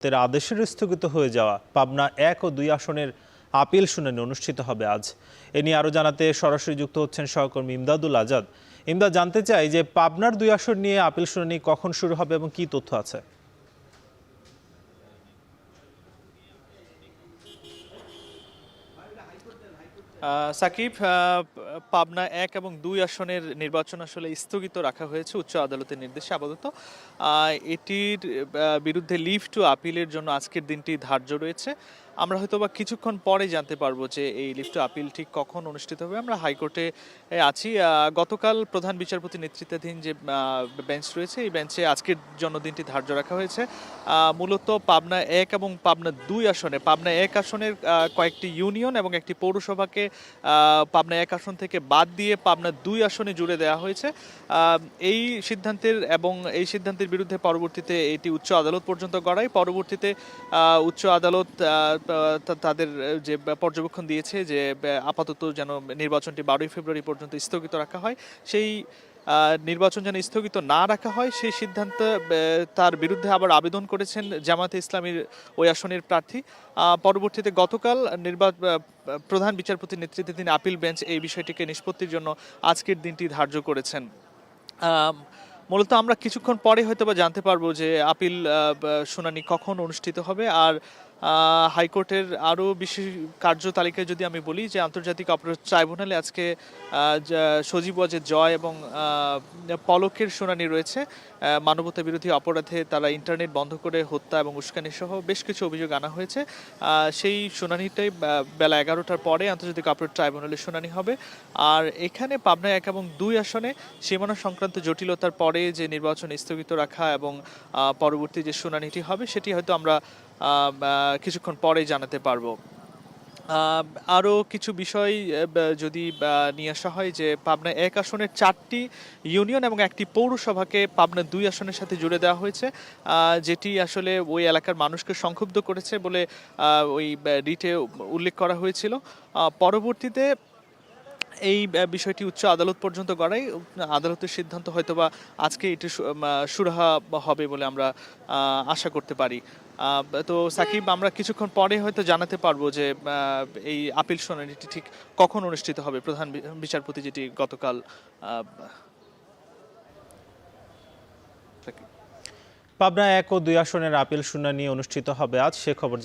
আদেশের স্থগিত হয়ে যাওয়া পাবনা ১ ও ২ আসনের আপিল শুনানি অনুষ্ঠিত হবে আজ। এ নিয়ে আরো জানাতে সরাসরি যুক্ত হচ্ছেন সহকর্মী ইমদাদুল আজাদ। ইমদাদ, জানতে চাই যে পাবনার ২ আসন নিয়ে আপিল শুনানি কখন শুরু হবে এবং কি তথ্য আছে? সাকিব, পাবনা ১ এবং ২ আসনের নির্বাচন আসলে স্থগিত রাখা হয়েছে উচ্চ আদালতের নির্দেশে আপাতত। এটির বিরুদ্ধে লিভ টু আপিলের জন্য আজকের দিনটি ধার্য রয়েছে। আমরা হয়তোবা কিছুক্ষণ পরে জানতে পারবো যে এই লিভ টু আপিল ঠিক কখন অনুষ্ঠিত হবে। আমরা হাইকোর্টে আছি। গতকাল প্রধান বিচারপতি নেতৃত্বাধীন যে বেঞ্চ রয়েছে, এই বেঞ্চে আজকের জন্য দিনটি ধার্য রাখা হয়েছে। মূলত পাবনা ১ এবং পাবনা ২ আসনে, পাবনা ১ আসনের কয়েকটি ইউনিয়ন এবং একটি পৌরসভাকে পাবনা ১ আসন থেকে বাদ দিয়ে পাবনা ২ আসনে জুড়ে দেওয়া হয়েছে। এই সিদ্ধান্তের বিরুদ্ধে পরবর্তীতে এটি উচ্চ আদালত পর্যন্ত গড়ায়। পরবর্তীতে উচ্চ আদালত তাদের যে পর্যবেক্ষণ দিয়েছে যে আপাতত যেন নির্বাচনটি ১২ই ফেব্রুয়ারি পর্যন্ত স্থগিত রাখা হয়। সেই নির্বাচন যেন স্থগিত না রাখা হয় সেই সিদ্ধান্ত তার বিরুদ্ধে আবার আবেদন করেছেন জামায়াতে ইসলামীর ওই আসনের প্রার্থী। পরবর্তীতে গতকাল প্রধান বিচারপতির নেতৃত্বাধীন আপিল বেঞ্চ এই বিষয়টিকে নিষ্পত্তির জন্য আজকের দিনটি ধার্য করেছেন। মূলত আমরা কিছুক্ষণ পরে হয়তোবা জানতে পারবো যে আপিল শুনানি কখন অনুষ্ঠিত হবে। আর হাইকোর্টের আরও বিশেষ কার্যতালিকায় যদি আমি বলি যে আন্তর্জাতিক অপরাধ ট্রাইব্যুনালে আজকে সজীব ওয়াজেদ জয় এবং পলকের শুনানি রয়েছে। মানবতা বিরোধী অপরাধে তারা ইন্টারনেট বন্ধ করে হত্যা এবং উস্কানি সহ বেশ কিছু অভিযোগ আনা হয়েছে। সেই শুনানিটাই বেলা ১১টার পরে আন্তর্জাতিক অপরাধ ট্রাইব্যুনালে শুনানি হবে। আর এখানে পাবনা ১ এবং ২ আসনে সীমানা সংক্রান্ত জটিলতার পরে যে নির্বাচন স্থগিত রাখা এবং পরবর্তী যে শুনানিটি হবে সেটি হয়তো আমরা কিছুক্ষণ পরে জানাতে পারবো। আরও কিছু বিষয় যদি নিয়ে আসা হয় যে পাবনা ১ আসনের ৪টি ইউনিয়ন এবং একটি পৌরসভাকে পাবনা ২ আসনের সাথে জুড়ে দেওয়া হয়েছে, যেটি আসলে ওই এলাকার মানুষকে সংক্ষুব্ধ করেছে বলে ওই রিটে উল্লেখ করা হয়েছিল। পরবর্তীতে এই বিষয়টি উচ্চ আদালত পর্যন্ত গড়ায়। আদালতের সিদ্ধান্ত হয়তোবা আজকে এটি সুরাহা হবে বলে আমরা আশা করতে পারি। তো সাকিব, আমরা কিছুক্ষণ পরে হয়তো জানাতে পারবো যে এই আপিল শুনানিটি ঠিক কখন অনুষ্ঠিত হবে। প্রধান বিচারপতি যেটি গতকাল পাবনা ১ ও ২ আসনের আপিল শুনানি অনুষ্ঠিত হবে আজ, সে খবর